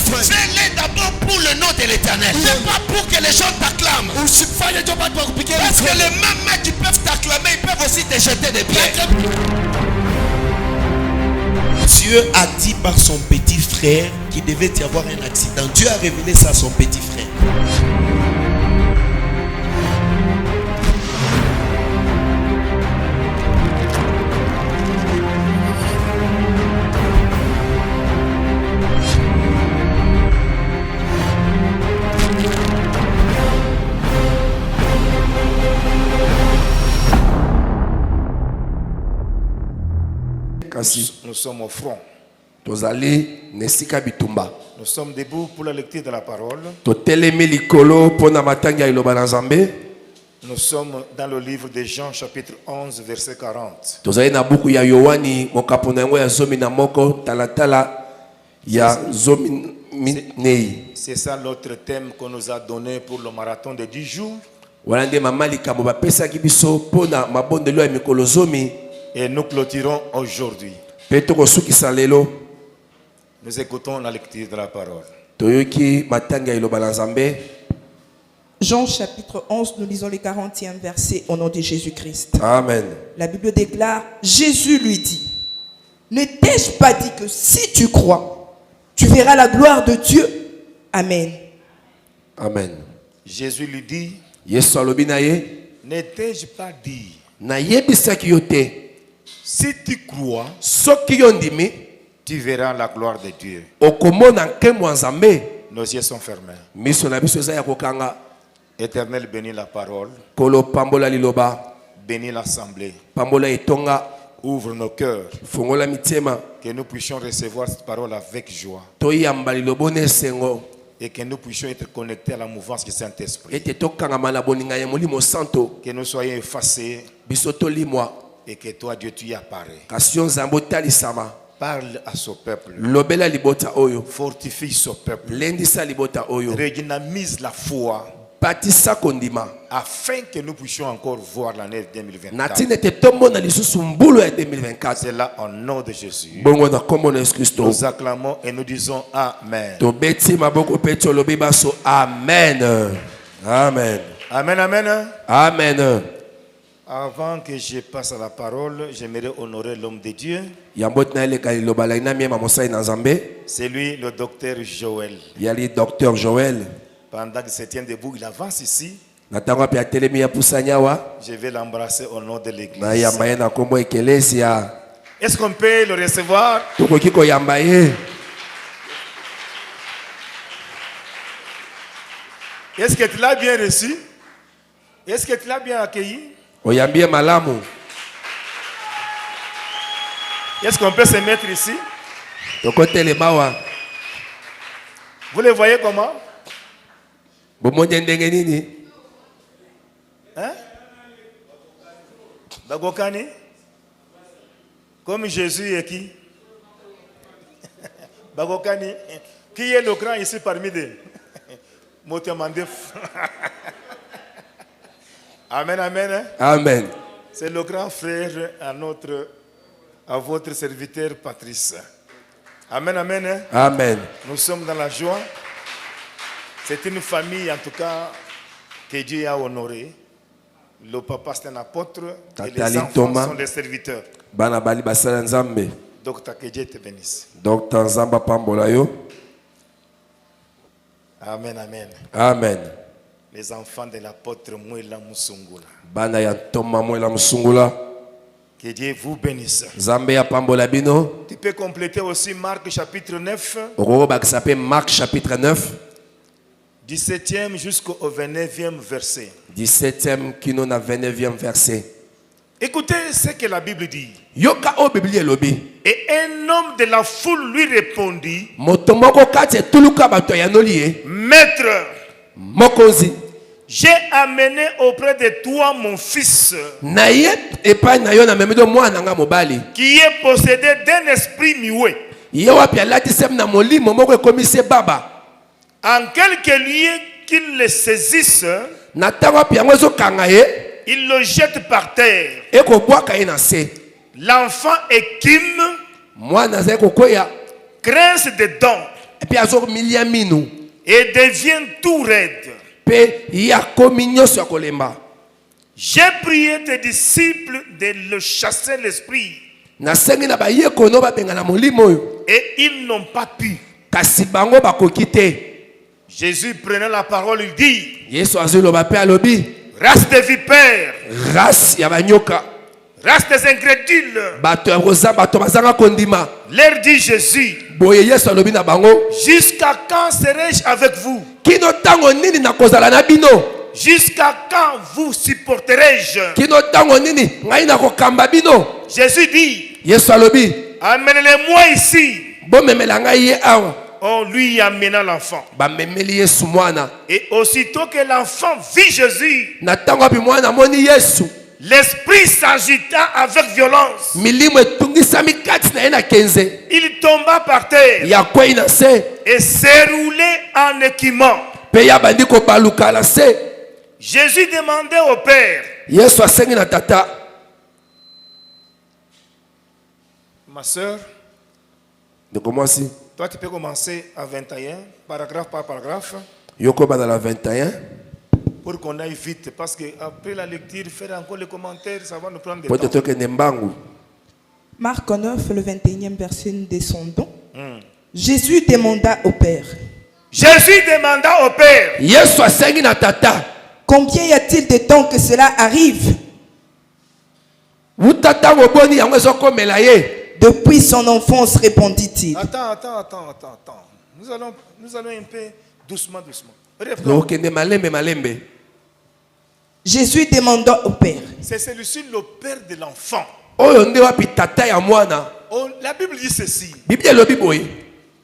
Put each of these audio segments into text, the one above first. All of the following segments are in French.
Fais-les d'abord pour le nom de l'Éternel. C'est pas pour que les gens t'acclament. Parce que les mêmes qui peuvent t'acclamer, ils peuvent aussi te jeter des pierres. Dieu a dit par son petit frère qu'il devait y avoir un accident. Dieu a révélé ça à son petit frère. Nous sommes au front. Nous sommes debout pour la lecture de la parole. Nous sommes dans le livre de Jean, chapitre 11, verset 40. C'est ça l'autre thème qu'on nous a donné pour le marathon de 10 jours. Et nous clôturons aujourd'hui. Nous écoutons la lecture de la parole. Jean chapitre 11, nous lisons les 40e versets au nom de Jésus-Christ. Amen. La Bible déclare, Jésus lui dit, ne t'ai-je pas dit que si tu crois, tu verras la gloire de Dieu? Amen. Amen. Jésus lui dit, ne t'ai-je pas dit, si tu crois, tu verras la gloire de Dieu. Nos yeux sont fermés. Éternel, bénis la parole. Bénis l'assemblée. Ouvre nos cœurs. Que nous puissions recevoir cette parole avec joie. Et que nous puissions être connectés à la mouvance du Saint-Esprit. Que nous soyons effacés. Et que toi, Dieu, tu y apparais. Parle à ce peuple. Fortifie ce peuple. Redynamise la foi. Afin que nous puissions encore voir l'année 2024. C'est là au nom de Jésus. Nous acclamons et nous disons Amen. Amen. Amen, amen. Amen. Avant que je passe à la parole, j'aimerais honorer l'homme de Dieu. C'est lui, le docteur Joël. Docteur Joël. Pendant qu'il se tient debout, il avance ici. Je vais l'embrasser au nom de l'église. Est-ce qu'on peut le recevoir? Est-ce que tu l'as bien reçu? Est-ce que tu l'as bien accueilli? Est-ce qu'on peut se mettre ici? Vous le voyez comment? Hein? Bagokani? Comme Jésus est qui? Bagokani? Qui est le grand ici parmi eux? Amen, amen. Amen. C'est le grand frère à votre serviteur Patrice. Amen, amen. Amen. Nous sommes dans la joie. C'est une famille, en tout cas, que Dieu a honorée. Le papa, c'est un apôtre. Et les enfants sont des serviteurs. Docteur, que Dieu te bénisse. Docteur Zamba Pambolayo. Amen, amen. Amen. Les enfants de l'apôtre Mouela Musungula. Bana ya Toma Mouela Musungula. Que Dieu vous bénisse. Zambé ya Pambola Bino. Tu peux compléter aussi Marc chapitre 9. Marc chapitre 9. 17e jusqu'au 29e verset. 17e qui nous a 29e verset. Écoutez ce que la Bible dit. Yoka o Biblia lobi. Et un homme de la foule lui répondit. Maître, Mokozi, j'ai amené auprès de toi mon fils qui est possédé d'un esprit muet. En quelque lieu qu'il le saisisse, il le jette par terre. L'enfant écume, grince des dents Et puis azor milia minu. et devient tout raide. Pe ya kominyo sur kolemba. J'ai prié tes disciples de le chasser l'esprit Na sengi na ba ye kono ba benga na molimo yo. et ils n'ont pas pu. Kasi bango ba kokite. Jésus prenant la parole, il dit, Yesu azolo ba pe alobi. race des vipères, Race ya banyoka. race des incrédules, Bato ya roza bato bazanga kondima. leur dit Jésus, Boye Yesu alobi na bango. jusqu'à quand serai-je avec vous? Kino tango nini na kozala na bino? Jusqu'à quand vous supporterai-je? Kino tango nini ngai na kokamba bino? Jésus dit, Yesu alobi. amenez-les-moi ici. Bomemela ngai ye awa. On lui amena l'enfant. Ba memeli Yesu mwana. Et aussitôt que l'enfant vit Jésus, Na tango api mwana moni Yesu. l'esprit s'agita avec violence. Milimo etungisami kati na ye na kenze. Il tomba par terre Ya kwei na se. et s'est roulé en écumant. Pe ya bandi kobaluka na se. Jésus demandait au Père, Yesu asengi na tata. ma soeur, Ndeko mwasi. toi tu peux commencer à 21, paragraphe par paragraphe, Yoko ba na la 21. pour qu'on aille vite, parce qu'après la lecture, faire encore les commentaires, ça va nous prendre du Po temps. te toke nembangu. Marc 9, le 21e verset, nous descendons. Jésus demanda au Père, Jésus demanda au Père, Yesu asengi na tata. combien y a-t-il de temps que cela arrive? Wuta tango boni yango ezokomela ye. Depuis son enfance, répondit-il. attends. Nous allons un peu doucement. Reprends. Lokende malembe malembe. Jésus demanda au Père. C'est celui-ci le père de l'enfant. Oyo nde wapi tata ya mwana. Oh, la Bible dit ceci. Bible elobi boye.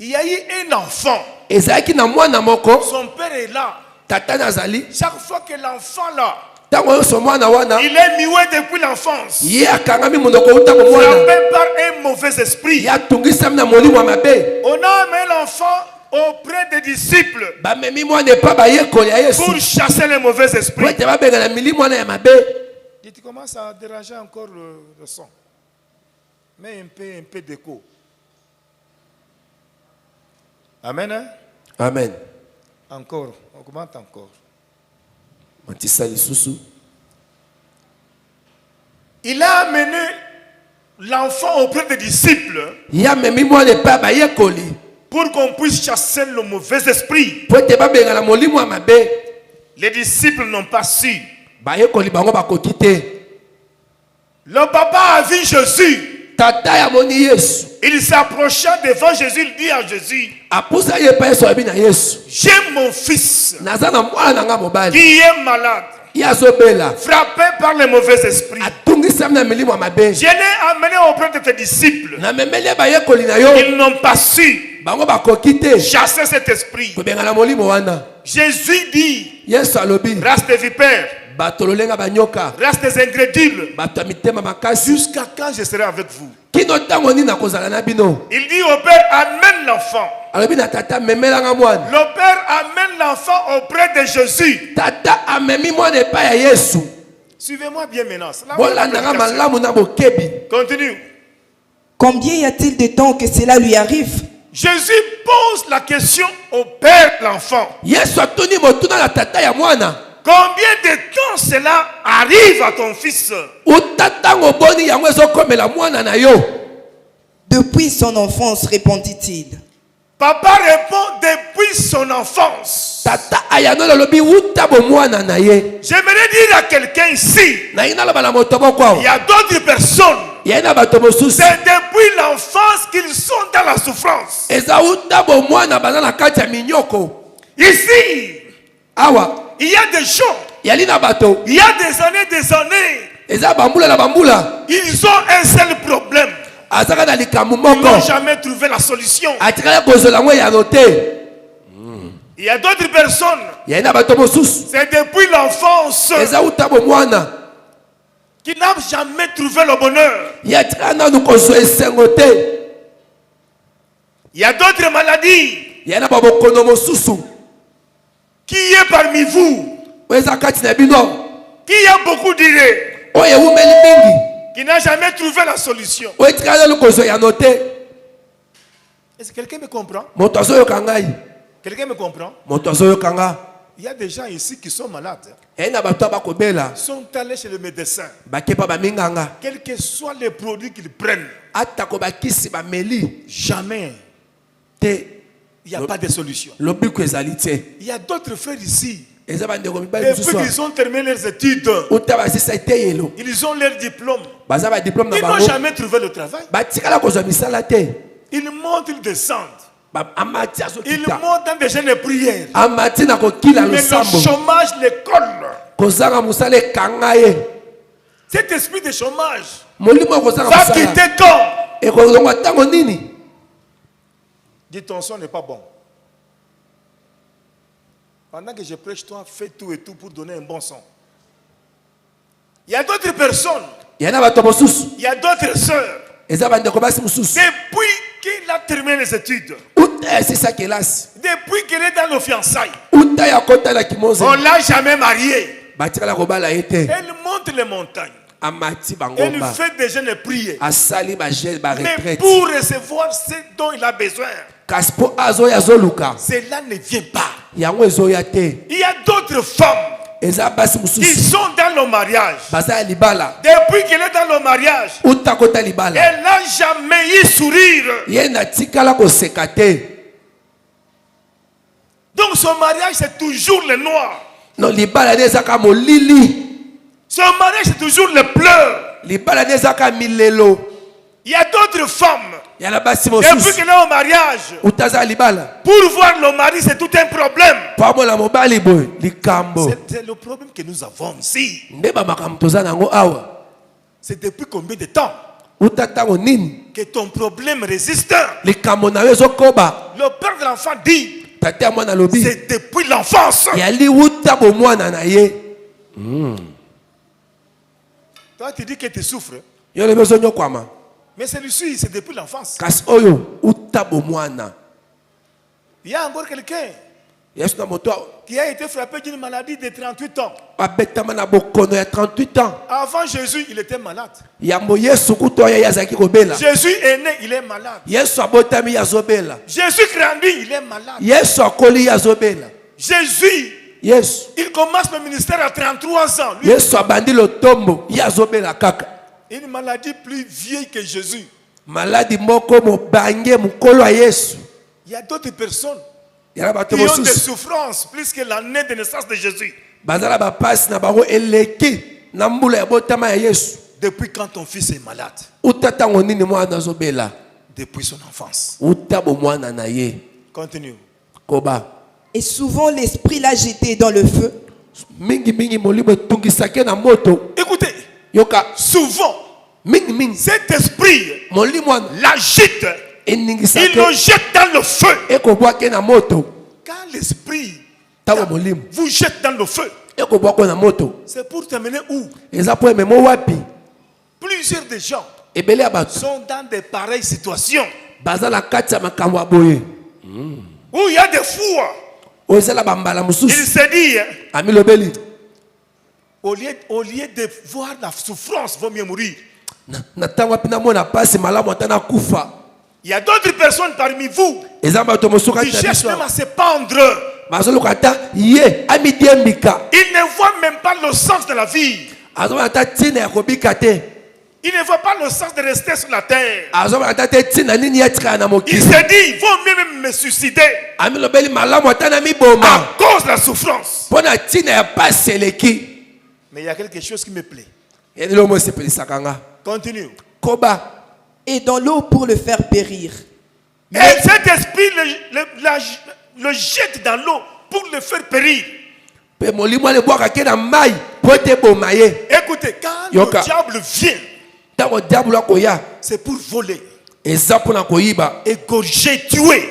Il y a eu un enfant. Ezalaki na mwana moko. Son père est là. Tata nazali. Chaque fois que l'enfant là, Tango yoso mwana wana. il est muet depuis l'enfance. Ye akangami monoko utango mwana. Frappé par un mauvais esprit. Ya tungisami na molimo ya mabe. On a amené l'enfant auprès des disciples Bamemi mwana epa bayekoli ya Yesu. pour chasser les mauvais Po esprits. ete babenga na milimo wana ya mabe. Et tu commences à déranger encore le son. Mais un peu d'écho. Amen. Hein? Amen. Encore, augmente encore. Matisa lisusu. Il a amené l'enfant auprès des disciples Ya memi mwana epa bayekoli. pour qu'on puisse chasser le mauvais esprit. Po ete babenga na molimo ya mabe. Les disciples n'ont pas su. Bayekoli bango bakoki te. Le papa a vu Jésus. Tata ya moni Yesu. Il s'approcha devant Jésus. Il dit à Jésus, Apusa ye pa Yesu abi na Yesu. j'ai mon fils Naza na mwana na nga mobali. qui est malade, Ye azobela. frappé par les mauvais esprits. Atungisami na milimo ya mabe. Je l'ai amené auprès de tes disciples. Na memeli bayekoli na yo. Ils n'ont pas su Bango bakoki te. chasser cet esprit. Kobenga na molimo wana. Jésus dit, Yesu alobi. race des vipères, Bato lolenga banyoka. race des incrédules, Bato ya mitema makasi. jusqu'à quand je serai avec vous? Kino tango nini nakozala na bino. Il dit au Père, amène l'enfant. Alobi na tata memelanga mwana. Le Père amène l'enfant auprès de Jésus. Tata amemi mwana epai ya Yesu. Suivez-moi bien maintenant. C'est la Bolandanga prédication. malamu na bokebi. Continue. Combien y a-t-il de temps que cela lui arrive? Jésus pose la question au Père de l'enfant. Yesu atuni motuna na tata ya mwana. Combien de temps cela arrive à ton fils? Uta tango boni yango ezokomela mwana na yo. Depuis son enfance, répondit-il. Papa répond depuis son enfance. Tata ayanola lobi uta bo mwana na ye. J'aimerais dire à quelqu'un ici, Na ina la bala motobo kwa. il y a d'autres personnes. Yana bato mosusu. C'est depuis l'enfance qu'ils sont dans la souffrance. Eza uta bo mwana bana na kati ya minyoko. Ici, Awa. il y a des gens, Yali na bato. il y a des années, Eza bambula na bambula. ils ont un seul problème. Azaka na likambo Ils n'ont moko. jamais trouvé la solution. Atikala kozola ngo ya note. Il y a d'autres personnes, Yana bato mosusu. c'est depuis l'enfance Eza uta bo mwana. qui n'ont jamais trouvé le bonheur. Ya tika nanu kozwa esengo te. Il y a d'autres maladies. Yana babokono mosusu. Qui est parmi vous, Eza kati na bino. qui a beaucoup d'idées, Oye umeli mingi. qui n'a jamais trouvé la solution. Oye tika nanu kozwa ya note. Est-ce que quelqu'un me comprend? Quelqu'un me comprend? Il y a des gens ici qui sont malades. Ils sont allés chez le médecin. Quels que soient les produits qu'ils prennent, jamais il n'y a pas de solution. Il y a d'autres frères ici. Depuis qu'ils ont terminé leurs études, ils ont leur diplôme. Ils n'ont jamais trouvé le travail. Ils montent, ils descendent. Ils montent dans des chaînes de prière. Mais le chômage les colle. Cet esprit de chômage va quitter quand? Dis ton son n'est pas bon. Pendant que je prêche, toi, fais tout et tout pour donner un bon son. Il y a d'autres personnes. Il y a d'autres sœurs. Depuis qu'il a terminé les études, depuis qu'il est dans le fiançailles, on ne l'a jamais marié. Elle monte les montagnes. Elle fait des jeûnes et prières. Mais pour recevoir ce dont il a besoin, cela ne vient pas. Il y a d'autres femmes qui sont dans le mariage. Depuis qu'elle est dans le mariage, elle n'a jamais eu sourire. Donc son mariage c'est toujours le noir. Son mariage c'est toujours le pleurs. Il y a d'autres femmes. Depuis qu'elle est au mariage, pour voir le mari, c'est tout un problème. C'est le problème que nous avons ici. C'est depuis combien de temps que ton problème résiste? Le père de l'enfant dit, c'est depuis l'enfance. Toi, tu dis que tu souffres. Mais celui-ci, c'est depuis l'enfance. Il y a encore quelqu'un qui a été frappé d'une maladie de 38 ans. Avant Jésus, il était malade. Jésus est né, il est malade. Jésus grandit, il est malade. Jésus, il commence le ministère à 33 ans. Lui, une maladie plus vieille que Jésus. Il y a d'autres personnes qui ont des souffrances plus que l'année de naissance de Jésus. Depuis quand ton fils est malade? Depuis son enfance. Continue. Et souvent l'esprit l'a jeté dans le feu. Écoutez. Souvent, cet esprit l'agite. Il le jette dans le feu. Quand l'esprit vous jette dans le feu, c'est pour t'amener où? Plusieurs des gens sont dans de pareilles situations où il y a des fois, il se dit, au lieu de voir la souffrance, il vaut mieux mourir. Il y a d'autres personnes parmi vous qui cherchent même à se pendre. Ils ne voient même pas le sens de la vie. Ils ne voient pas le sens de rester sur la terre. Il se dit, il vaut mieux même me suicider à cause de la souffrance. Mais il y a quelque chose qui me plaît. Continue. Et dans l'eau pour le faire périr. Et cet esprit le jette dans l'eau pour le faire périr. Écoutez, quand le diable vient, c'est pour voler, égorger, tuer.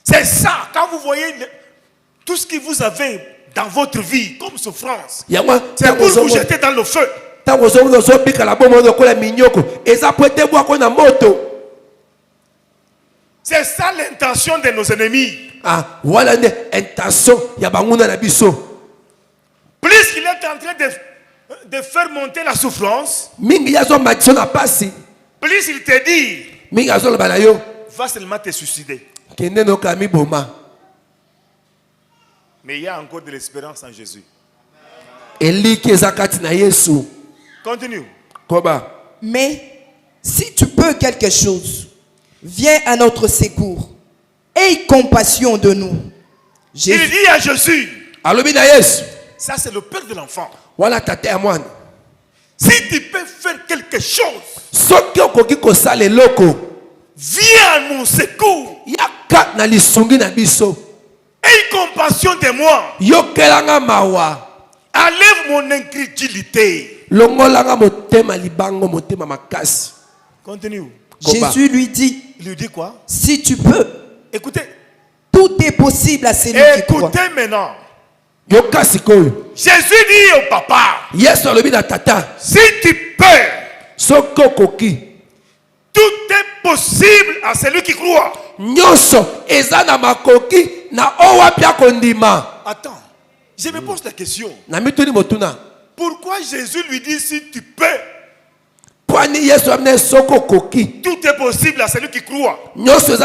C'est ça, quand vous voyez tout ce que vous avez dans votre vie comme souffrance, c'est pour vous jeter dans le feu. C'est ça l'intention de nos ennemis. Plus qu'il est en train de faire monter la souffrance, plus plus il te dit, mingi azoloba na yo va seulement te suicider. kende noka miboma. Mais il y a encore de l'espérance en Jésus. Eliki eza kati na Yesu. Continue. Koba. Mais si tu peux quelque chose, viens à notre secours. Aie compassion de nous. Jésus. Il dit à Jésus. Alobi na Yesu. Ça c'est le père de l'enfant. Wana tate ya mwana. Si tu peux faire quelque chose, soki okoki kosala eloko, viens à mon secours. Yaka na lisungi na biso. Aie compassion de moi. Yokelanga mawa. Enlève mon incrédulité. Longolanga motema libango motema makasi. Continue. Jésus lui dit. Il lui dit quoi? Si tu peux. Écoutez. Tout est possible à celui qui croit. Écoutez maintenant. Jésus dit au papa. Yes, alobi na tata. Si tu peux. Sokokoki. Tout est possible à celui qui croit. Nyonso ezana makoki na owapia kondima. Attends. Je me pose la question. Pourquoi Jésus lui dit si tu peux? Tout est possible à celui qui croit. Jésus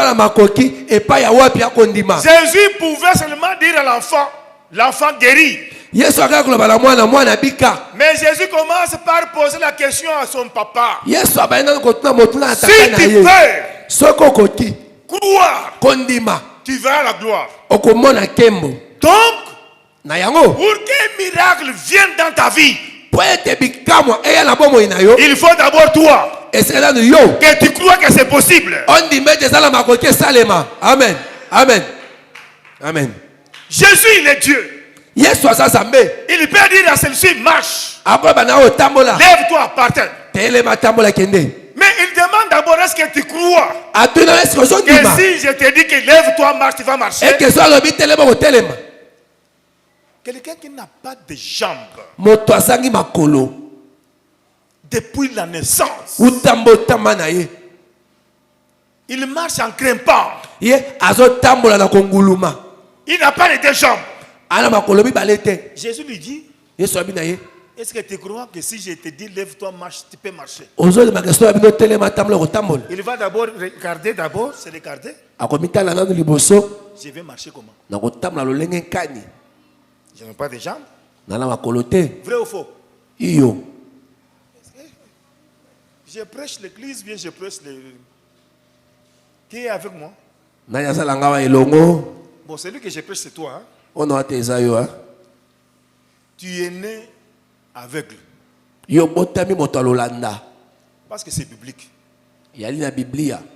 pouvait seulement dire à l'enfant guéri. Mais Jésus commence par poser la question à son papa. Si tu peux croire, tu verras la gloire. Donc, pour qu'un miracle vienne dans ta vie, il faut d'abord toi que tu crois que c'est possible. Amen. Amen. Amen. Jésus, il est Dieu. Il peut dire à celui-ci, marche. Lève-toi par terre. Mais il demande d'abord, est-ce que tu crois que si je te dis que lève-toi, marche, tu vas marcher? Quelqu'un qui n'a pas de jambes depuis la naissance, il marche en grimpant. Il n'a pas les deux jambes. Jésus lui dit, est-ce que tu crois que si je te dis lève-toi, marche, tu peux marcher? Il va d'abord regarder, se regarder. Je vais marcher comment? Je n'ai pas de jambes. Vrai ou faux? Je prêche l'église, bien je prêche le... Qui est avec moi? Bon, celui que je prêche, c'est toi. Hein? Tu es né aveugle. Parce que c'est biblique. Tu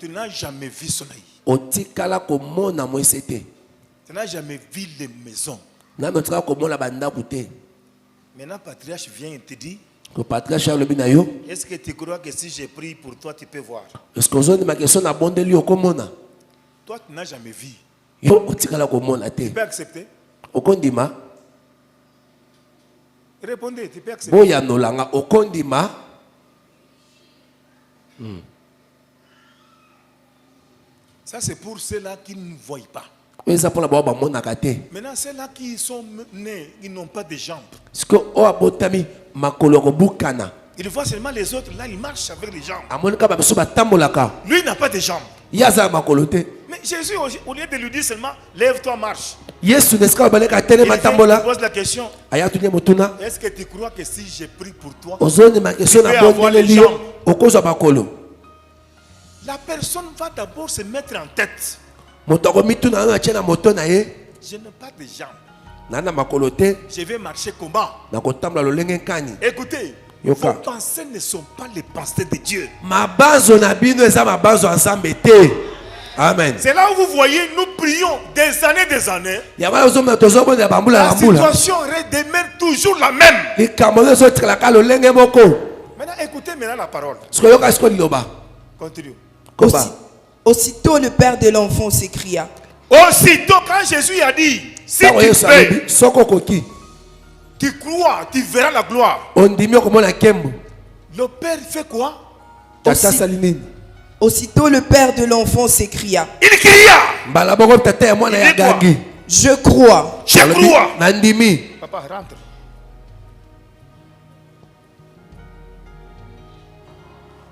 n'as jamais vu soleil. Tu n'as jamais vu les maisons. Maintenant, patriarche vient et te dit, est-ce que tu crois que si je prie pour toi, tu peux voir? Toi, tu n'as jamais vu. Tu peux accepter? Répondez, tu peux accepter? Ça, c'est pour ceux-là qui ne voient pas. Maintenant, ceux-là qui sont nés, ils n'ont pas de jambes. Il voit seulement les autres, là, ils marchent avec les jambes. Lui, il n'a pas de jambes. Mais Jésus, au lieu de lui dire seulement, lève-toi, marche, il pose la question, est-ce que tu crois que si je prie pour toi, tu peux avoir les jambes? La personne va d'abord se mettre en tête. Je n'ai pas de jambes. Je vais marcher comment? Écoutez, vos pensées ne sont pas les pensées de Dieu. Amen. C'est là où vous voyez, nous prions des années. La situation demeure toujours la même. Maintenant, écoutez maintenant la parole. Continue. Aussitôt le père de l'enfant s'écria. Aussitôt quand Jésus a dit, si tu peux, tu crois, tu verras la gloire. Le père fait quoi? Aussitôt le père de l'enfant s'écria. Il cria. Je crois. Je crois. Papa, rentre.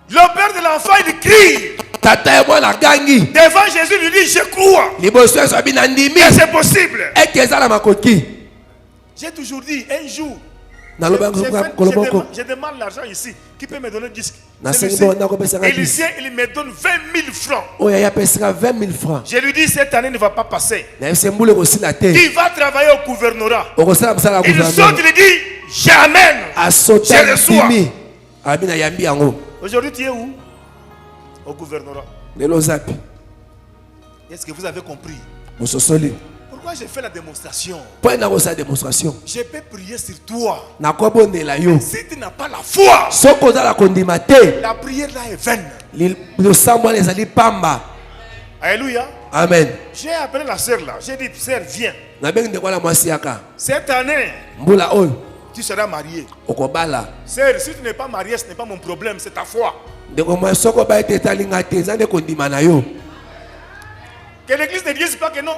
Le père de l'enfant il crie. Devant Jésus, il lui dit, je crois. Et c'est possible. J'ai toujours dit, un jour, j'ai demandé l'argent ici. Qui peut me donner 10? Élisée, il me donne 20 000 francs. Je lui dis, cette année ne va pas passer. Il va travailler au gouvernorat. Il saute, il dit, j'amène. Je reçois. Aujourd'hui, tu es où? Au gouvernorat. Est-ce que vous avez compris? Pourquoi j'ai fait la démonstration? Je peux prier sur toi. Si tu n'as pas la foi, la prière là est vaine. Alléluia. Amen. J'ai appelé la sœur là. J'ai dit, sœur, viens. Cette année, tu seras marié. Sœur, si tu n'es pas marié, ce n'est pas mon problème, c'est ta foi. Que l'église ne dise pas que non.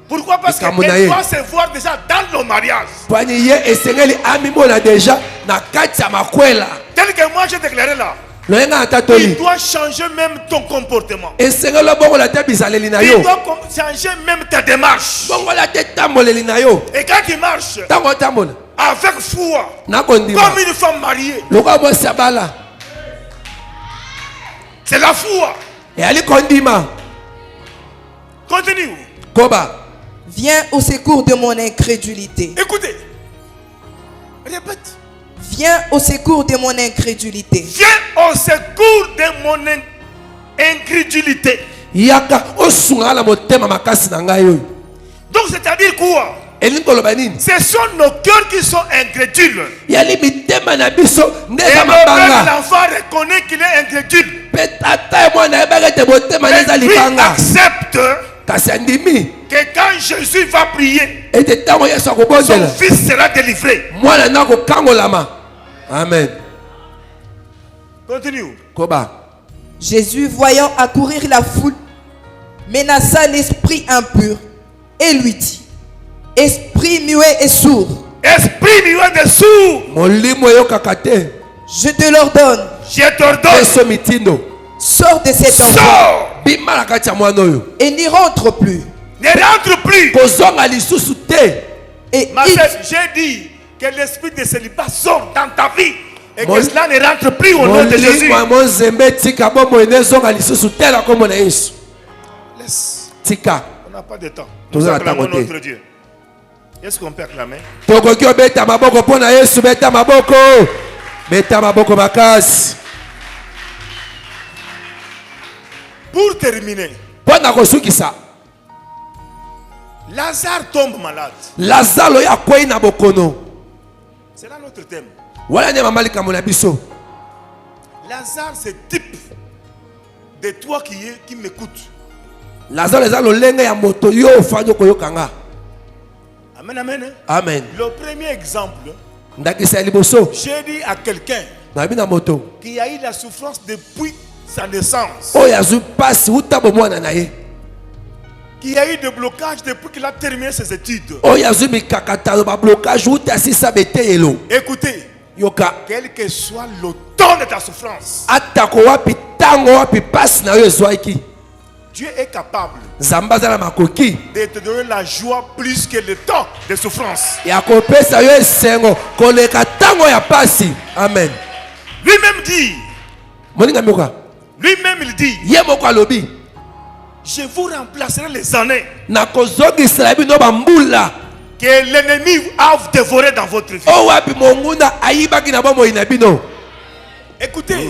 Pourquoi? Parce qu'elle doit se voir déjà dans le mariage. Tel que moi j'ai déclaré là. Il doit changer même ton comportement. Il doit changer même ta démarche. Et quand il marche avec foi, comme une femme mariée, c'est la foi. Continue. Viens au secours de mon incrédulité. Écoutez. Répète. Viens au secours de mon incrédulité. Viens au secours de mon incrédulité. Donc c'est-à-dire quoi? Ce sont nos cœurs qui sont incrédules. Et l'enfant reconnaît qu'il est incrédule. Mais lui accepte que quand Jésus va prier, son fils sera délivré. Amen. Continue. Jésus, voyant accourir la foule, menaça l'esprit impur et lui dit: Esprit muet et sourd, esprit muet et sourd, je te l'ordonne. Je t'ordonne. Sors de cet enfant. Et n'y rentre plus. Ne rentre plus. Et ma sœur, j'ai dit que l'esprit de célibat sort dans ta vie. Et que cela ne rentre plus au nom de Jésus. Laisse. On n'a pas de temps. Nous acclamons notre Dieu. Est-ce qu'on peut acclamer? Pour terminer, Lazare tombe malade. C'est là notre thème. Lazare, c'est type de toi qui m'écoute. Amen, amen. Amen. Le premier exemple, j'ai dit à quelqu'un qui a eu la souffrance depuis sa naissance, qui a eu des blocages depuis qu'il a terminé ses études. Écoutez, quel que soit le temps de ta souffrance, Dieu est capable de te donner la joie plus que le temps de souffrance. Amen. Lui-même dit, lui-même il dit, je vous remplacerai les années que l'ennemi a dévoré dans votre vie. Écoutez,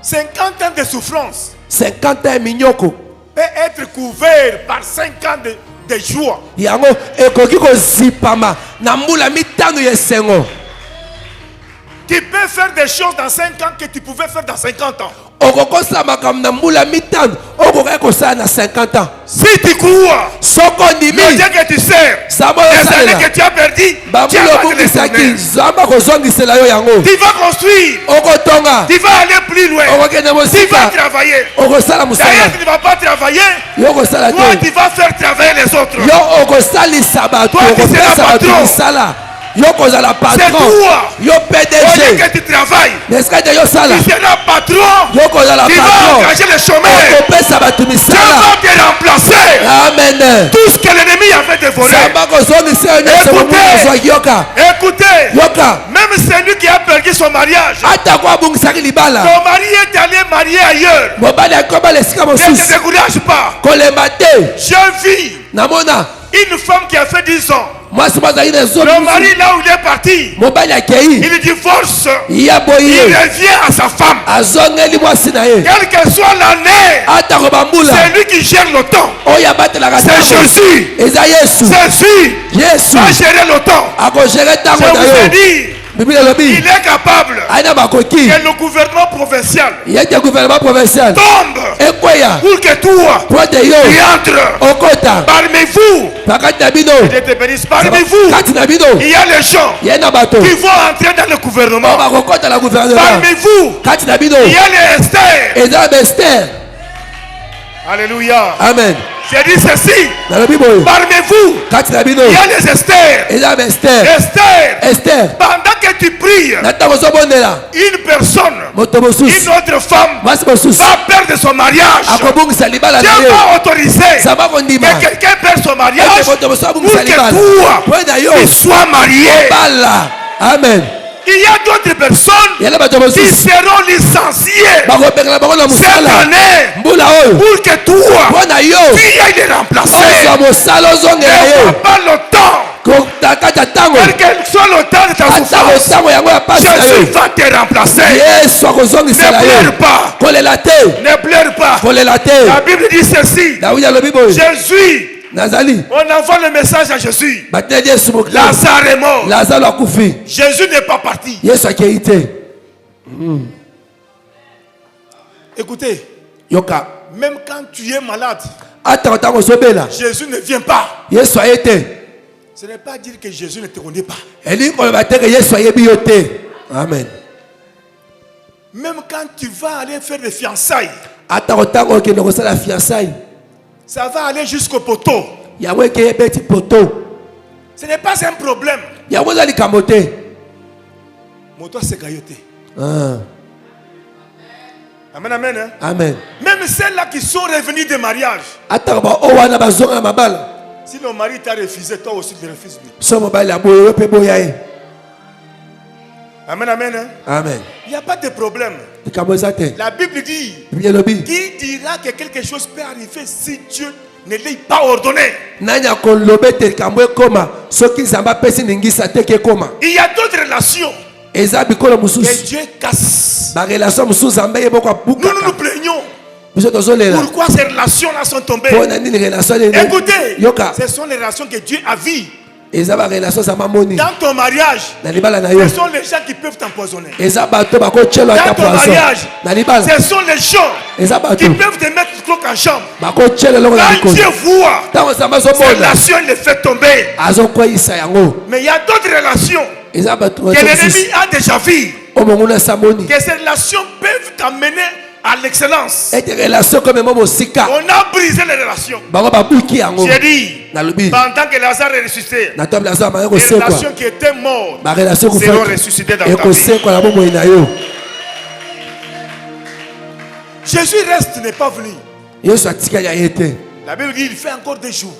50 ans de souffrance 50 ans minyoko peut être couvert par 5 ans de joie. Tu peux faire des choses dans 5 ans que tu pouvais faire dans 50 ans. Si tu crois, le Dieu que tu sers, les années que tu as perdu, tu vas construire, tu vas aller plus loin, tu vas travailler. D'ailleurs, tu ne vas pas travailler, toi tu vas faire travailler les autres. Toi tu seras patron. Yoko la patron. C'est toi. Yo PDG. Que tu travailles. N'est-ce que yo sala? Tu seras patron. Yoko la patron. Tu vas engager les chômeurs. Dieu va te remplacer. Amen. Tout ce que l'ennemi a fait de voler. Écoutez. Yoka. Même celui qui a perdu son mariage. Ton mari est allé marier ailleurs. Ne te décourage pas. Je vis une femme qui a fait 10 ans. Le mari, là où il est parti, il divorce. Il revient à sa femme. Quelle que soit l'année, c'est lui qui gère le temps. C'est Jésus. Jésus va gérer le temps. Je vous ai dit, il est capable que le gouvernement provincial tombe pour que toi tu entres parmi vous. Je te bénisse. Parmi vous, il y a les gens qui vont entrer dans le gouvernement. Parmi vous, il y a les Esther. Alléluia. Amen. J'ai dit ceci. Parmi vous, il y a les Esther. Pendant que tu pries, une personne, une autre femme va perdre son mariage. Dieu va autoriser que quelqu'un perde son mariage pour que toi, tu sois marié. Amen. Il y a d'autres personnes qui seront licenciées cette année pour que toi, tu ailles les remplacer. Ne pas le temps. Quel soit le temps de ta souffrance, Jésus va te remplacer. Ne pleure pas. Ne pleure pas. La Bible dit ceci. Jésus, on envoie le message à Jésus. Lazare est mort. Jésus n'est pas parti. Écoutez, même quand tu es malade, Jésus ne vient pas. Ce n'est pas dire que Jésus ne te connaît pas. Amen. Même quand tu vas aller faire des fiançailles, ça va aller jusqu'au poteau. Ce n'est pas un problème. Moto c'est gayoté. Amen, amen. Hein? Amen. Même celles-là qui sont revenues de mariage. Si le mari t'a refusé, toi aussi tu refuses lui. Amen, amen. Hein? Amen. Il n'y a pas de problème. La Bible dit, qui dira que quelque chose peut arriver si Dieu ne l'ait pas ordonné? Il y a d'autres relations que Dieu casse. Nous nous plaignons. Pourquoi ces relations-là sont tombées? Écoutez, ce sont les relations que Dieu a vues. Dans ton mariage, ce sont les gens qui peuvent t'empoisonner. Dans ton mariage, ce sont les gens qui peuvent te mettre croc en chambre. Quand Dieu voit, ces relations, il les fait tomber. Mais il y a d'autres relations que l'ennemi a déjà vues. Que ces relations peuvent t'amener à l'excellence. On a brisé les relations. J'ai dit, pendant que Lazare est ressuscité, les relations qui étaient mortes seront ressuscitées dans ta vie. Jésus reste, n'est pas venu. La Bible dit, il fait encore des jours.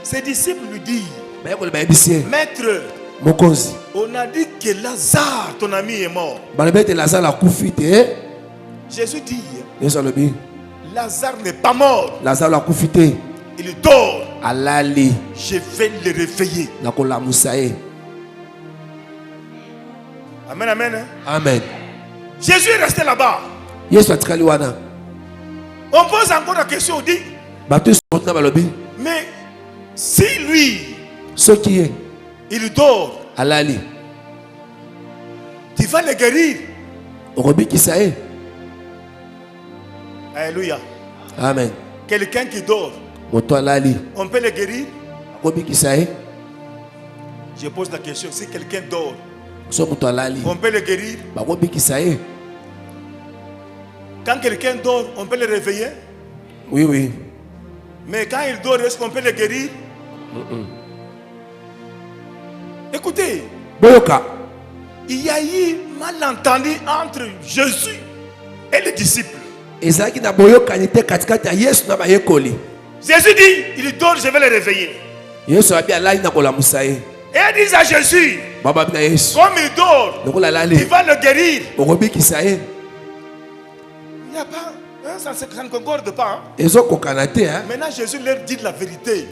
Ses disciples lui disent, Maître, on a dit que Lazare, ton ami, est mort. Jésus dit, Lazare n'est pas mort. Il dort. Je vais le réveiller. Amen, amen. Hein? Amen. Jésus est resté là-bas. On pose encore la question, on dit, mais si lui, il dort, tu vas le guérir. Alléluia. Amen. Quelqu'un qui dort, on peut le guérir? Je pose la question, si quelqu'un dort, on peut le guérir? Quand quelqu'un dort, on peut le réveiller? Oui. Mais quand il dort, est-ce qu'on peut le guérir? Écoutez, il y a eu malentendu entre Jésus et les disciples. Jésus dit, il dort, je vais le réveiller. Et ils disent à Jésus, comme il dort, tu vas le guérir. Il n'y a pas, ça ne concorde pas. Maintenant Jésus leur dit la vérité.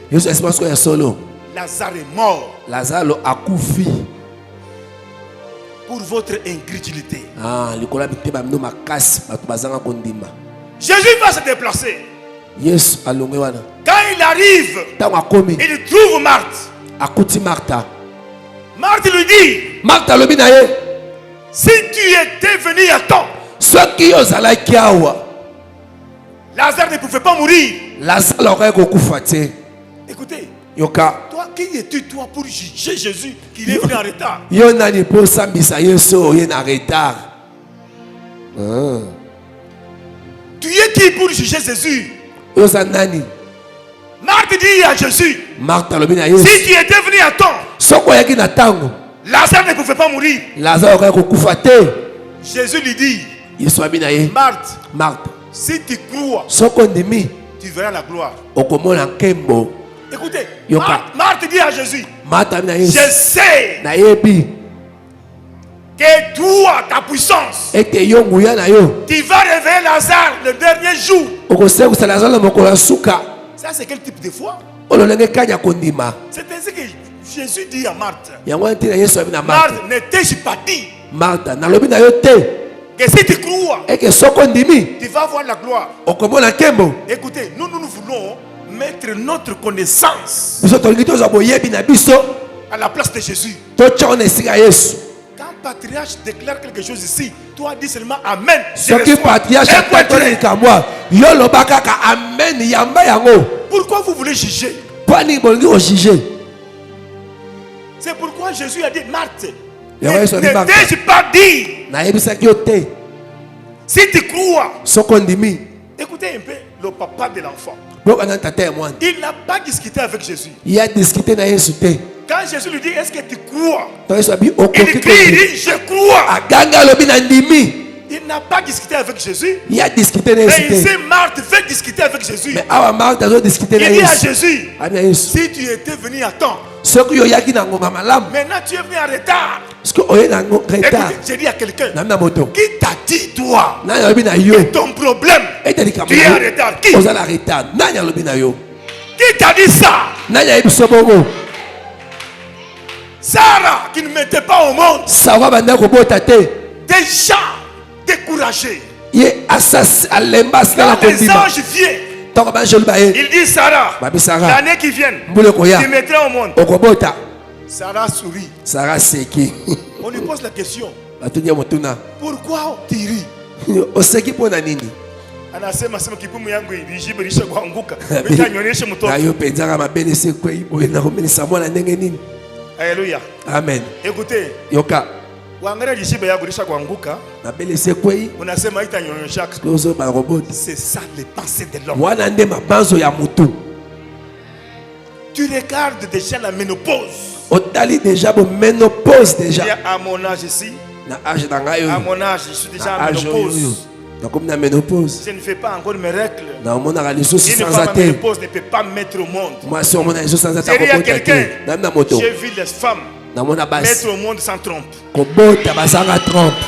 Lazare est mort. Pour votre incrédulité. Jésus va se déplacer. Quand il arrive, il trouve Marthe. Marthe lui dit, si tu étais venu à temps, Lazare ne pouvait pas mourir. Écoutez, toi, qui es-tu toi pour juger Jésus qui est venu en retard? Tu es qui pour juger Jésus? Marthe dit à Jésus, si tu étais venu à temps, Lazare ne pouvait pas mourir. Jésus lui dit, Marthe, si tu crois, tu verras la gloire. Écoutez, Marthe dit à Jésus, je sais que toi, ta puissance, tu vas réveiller Lazare le dernier jour. Ça, c'est quel type de foi? C'est ainsi que Jésus dit à Marthe, Marthe, ne t'ai-je pas dit que si tu crois, tu vas voir la gloire. Écoutez, nous voulons mettre notre connaissance à la place de Jésus. Quand patriarche déclare quelque chose ici, toi dis seulement Amen. Pourquoi vous voulez juger? C'est pourquoi Jésus a dit, Marthe, ne t'ai-je pas dit? Si tu crois, écoutez un peu le papa de l'enfant. Il n'a pas discuté avec Jésus. Quand Jésus lui dit, est-ce que tu crois? Il dit, je crois. Il n'a pas discuté avec Jésus. Mais ici, Marthe veut discuter avec Jésus. Il dit à Jésus, si tu étais venu à temps, maintenant tu es venu en retard. Écoutez, j'ai dit à quelqu'un, qui t'a dit toi que ton problème, tu es en retard? Qui t'a dit ça? Sarah qui ne mettait pas au monde, déjà découragée. Quand les anges viennent, il dit Sarah, l'année qui vient, tu mettras au monde. Sarah sourit. On lui pose la question, pourquoi tu ris? Anasema sema kipumu yangu ilijibirisha kuanguka. Nitanyonyesha mtoto. Alléluia. Amen. Écoutez. Wangara jishibe yangu ilisha kuanguka. Unasema itanyonyesha. C'est ça les pensées de l'homme. Tu regardes déjà la ménopause. Déjà déjà. À mon âge ici. À mon âge, je suis déjà en ménopause. Je ne fais pas encore mes règles. Une femme en ménopause ne peut pas mettre au monde. C'est il y a quelqu'un. J'ai vu les femmes mettre au monde sans trompe.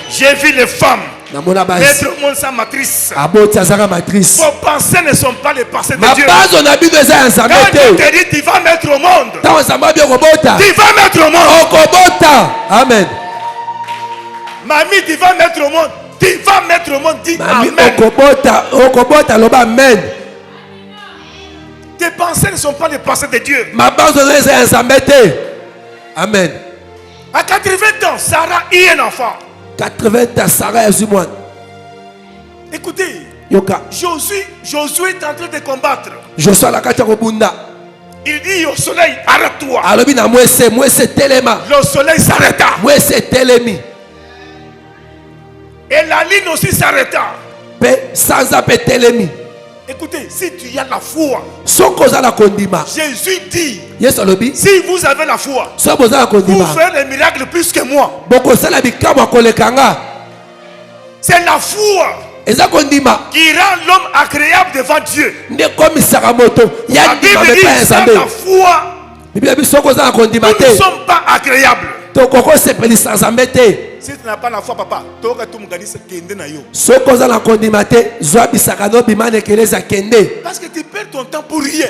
J'ai vu les femmes mettre au monde sans matrice. Vos pensées ne sont pas les pensées de Dieu. Quand Dieu te dit tu vas mettre au monde, tu vas mettre au monde. Amen. Mamie, tu vas mettre au monde. Tu vas mettre au monde. Dis Amen. Amen. Tes pensées ne sont pas les pensées de Dieu. Amen. À 80 ans, Sarah eut un enfant. 80 ans, Sarah est moi. Écoutez, Josué est en train de combattre. Il dit au soleil, arrête-toi. Le soleil s'arrêta. Et la lune aussi s'arrêta. Écoutez, si tu as la foi, Jésus dit, si vous avez la foi, vous faites des miracles plus que moi. C'est la foi qui rend l'homme agréable devant Dieu. La Bible dit, sans la foi, nous ne sommes pas agréables. Si tu n'as pas la foi, papa, tu vas tout kende na yo. Parce que tu perds ton temps pour rien.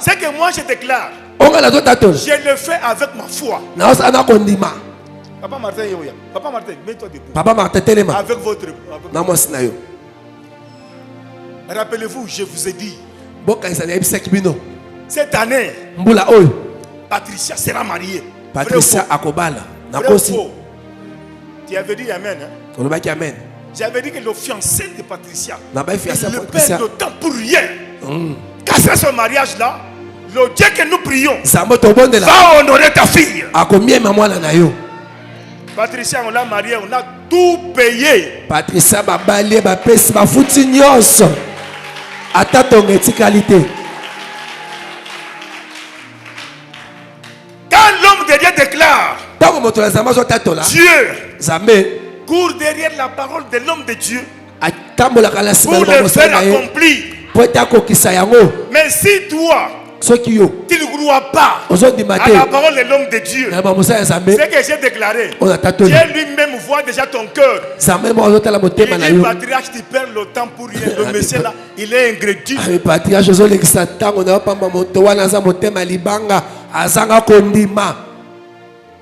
C'est que moi je déclare, je le fais avec ma foi. Papa Martin, mets-toi debout. Papa Martin, téléma. Avec votre. Rappelez-vous, je vous ai dit, cette année, Patricia sera mariée. Patricia Akobala. Tu avais dit Amen. Hein? Amen. J'avais dit que le fiancé de Patricia, il ne perd de temps pour rien. Quand c'est ce mariage-là, le Dieu que nous prions va honorer ta fille. Patricia, on l'a mariée, on a tout payé. Patricia, ma fouti nyos. Ata ton qualité. Quand l'homme de Dieu déclare, Dieu court derrière la parole de l'homme de Dieu pour le faire accomplir. Mais si toi, tu ne crois pas à la parole de l'homme de Dieu, c'est que j'ai déclaré, Dieu lui-même voit déjà ton cœur. Il dit, patriarche, tu perds le temps pour rien. Le monsieur là, il est ingrédient.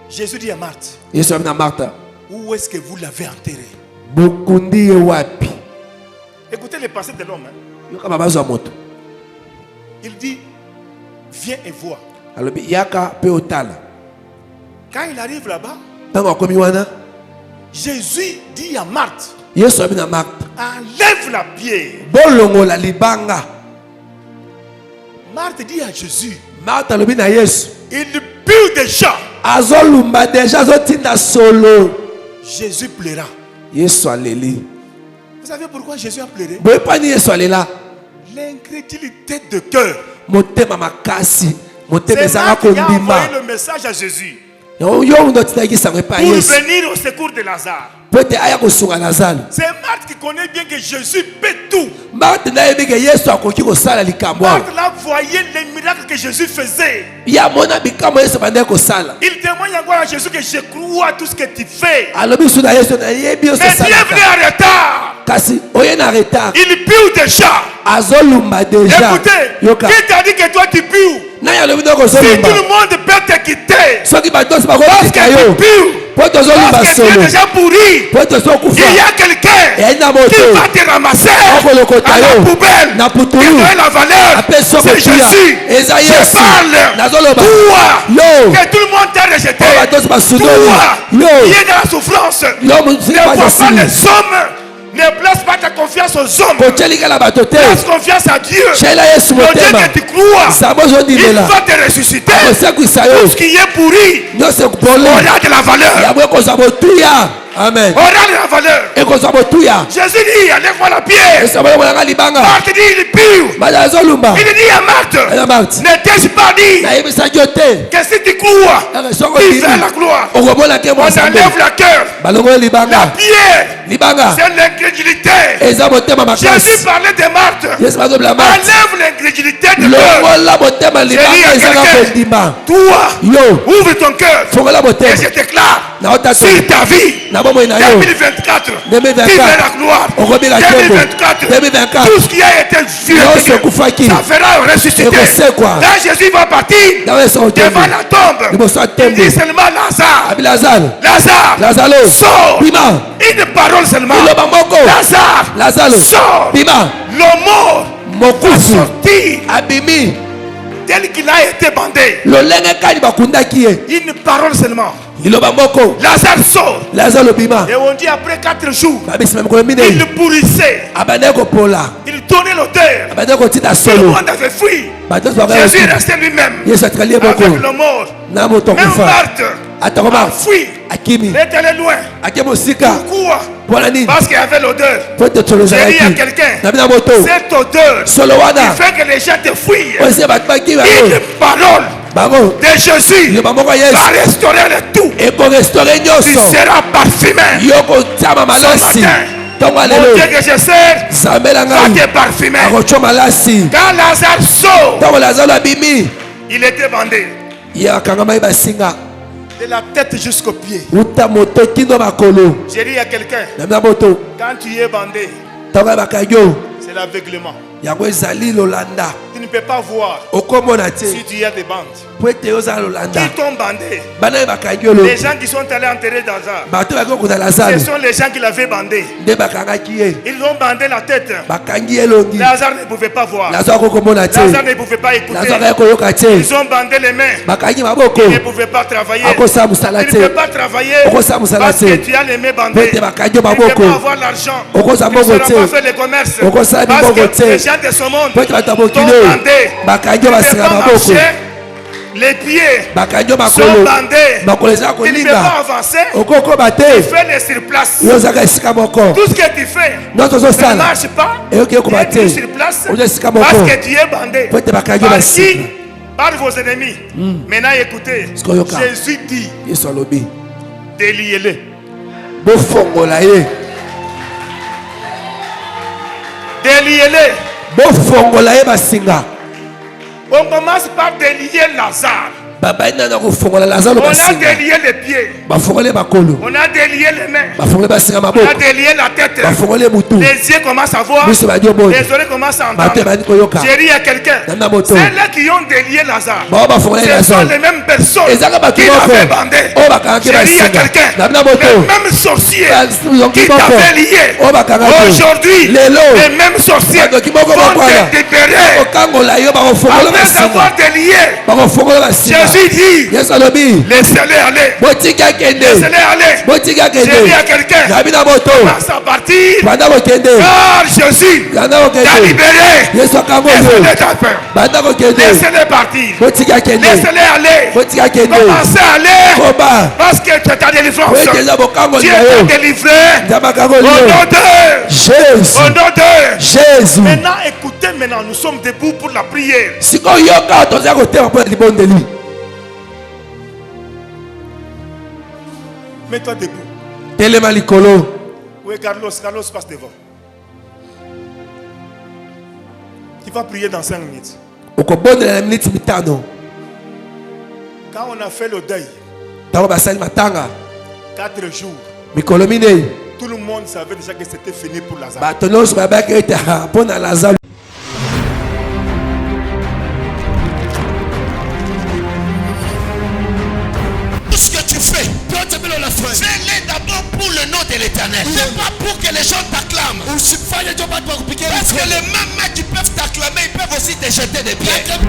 Jésus dit à Marthe, où est-ce que vous l'avez enterré? Écoutez le passé de l'homme. Hein? Il dit, viens et vois. Quand il arrive là-bas, Jésus dit à Marthe, enlève la pierre. Marthe dit à Jésus, il pue déjà. Jésus pleura. Vous savez pourquoi Jésus a pleuré? L'incrédulité de cœur. C'est Marc qui a envoyé le message à Jésus pour venir au secours de Lazare. C'est Marthe qui connaît bien que Jésus peut tout. Marthe là voyait les miracles que Jésus faisait. Il témoigne encore à Jésus que je crois à tout ce que tu fais. Mais Dieu est venu en retard. Il pue déjà. Écoutez, qui t'a dit que toi tu pues? Si tout le monde peut te quitter, parce que tu pues, parce que tu es déjà pourri, il y a quelqu'un qui va te ramasser à la poubelle, qui donne la valeur. C'est Jésus. Je parle. Toi, que tout le monde t'a rejeté. Toi, qui est dans la souffrance. Ne vois pas les hommes. Ne place pas ta confiance aux hommes. Place confiance à Dieu. Le Dieu que tu crois, il va te ressusciter. Tout ce qui est pourri aura de la valeur. Amen. Aura de la valeur. Jésus dit, enlève-moi la pierre. Marthe dit, il pue. Il dit à Marthe, n'était-ce pas dit que si tu crois, tu fais la gloire. On enlève la cœur. La pierre, c'est l'incrédulité. Jésus parlait de Marthe. Enlève l'incrédulité de cœur. J'ai dit à quelqu'un, toi, ouvre ton cœur. Et je déclare sur ta vie. 2024, vive la gloire. 2024, tout ce qui a été violé, ça fera ressusciter. Là, Jésus va partir devant la tombe. Il dit seulement Lazare, sors. Une parole seulement. Lazare, sors. Le mort va sortir tel qu'il a été bandé. Une parole seulement. Lazare sort. Et on dit après 4 jours, il pourrissait. Il donnait l'odeur. Tout le monde avait fui. Jésus restait lui-même avec le mort. Même Marthe a fui. Il était loin. Pourquoi? Parce qu'il y avait l'odeur. J'ai dit à quelqu'un, cette odeur qui fait que les gens te fuient. Une parole de Jésus va restaurer le tout. Tu seras parfumé. Ce matin, mon Dieu que je sers va te parfumer. Quand Lazare sort, il était bandé. De la tête jusqu'au pied. J'ai dit à quelqu'un, quand tu es bandé, c'est l'aveuglement. Tu ne peux pas voir si tu as des bandes. Qui t'ont bandé? Les gens qui sont allés enterrer Lazare, ce sont les gens qui l'avaient bandé. Ils ont bandé la tête. Lazare ne pouvait pas voir. Lazare ne pouvait pas écouter. Ils ont bandé les mains. Il ne pouvait pas travailler. Il ne peut pas travailler parce que tu as les mains bandées. Il ne peut pas avoir l'argent. Il ne saura pas faire le commerce parce que les gens de ce monde t'ont bandé. Il ne peut pas marcher. Les pieds sont bandés. Tu ne peux pas avancer. Tu fais les surplaces. Tout ce que tu fais ne marche pas. Tu es sur place parce que tu es bandé. Par qui? Par vos ennemis. Maintenant écoutez, Jésus dit, déliez-les. Déliez-les. On commence par délier Lazare. On a délié les pieds. On a délié les mains. On a délié la tête. Les yeux commencent à voir. Les oreilles commencent à entendre. J'ai dit à quelqu'un, celles-là qui ont délié Lazare, ce sont les mêmes personnes qui l'avaient bandé. J'ai dit à quelqu'un, les mêmes sorciers qui t'avaient lié, aujourd'hui, les mêmes sorciers vont te libérer après avoir délié. Jésus dit, laissez-les aller. Laissez-les aller. J'ai dit à quelqu'un, commence à partir. Car Jésus t'a libéré. Laissez-les taper. Laissez-les partir. Laissez-les aller. Commencez à aller. Parce que tu as ta délivrance. Tu es délivré. Au nom de Jésus. Au nom de Jésus. Maintenant, écoutez, nous sommes debout pour la prière. Mets-toi debout. Oui, Carlos passe devant. Tu vas prier dans 5 minutes. Quand on a fait le deuil, 4 jours, tout le monde savait déjà que c'était fini pour Lazare. Fais-les d'abord pour le nom de l'Éternel. C'est pas pour que les gens t'acclament. Parce que les mêmes qui peuvent t'acclamer, ils peuvent aussi te jeter des pierres.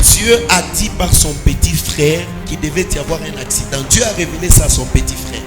Dieu a dit par son petit frère qu'il devait y avoir un accident. Dieu a révélé ça à son petit frère.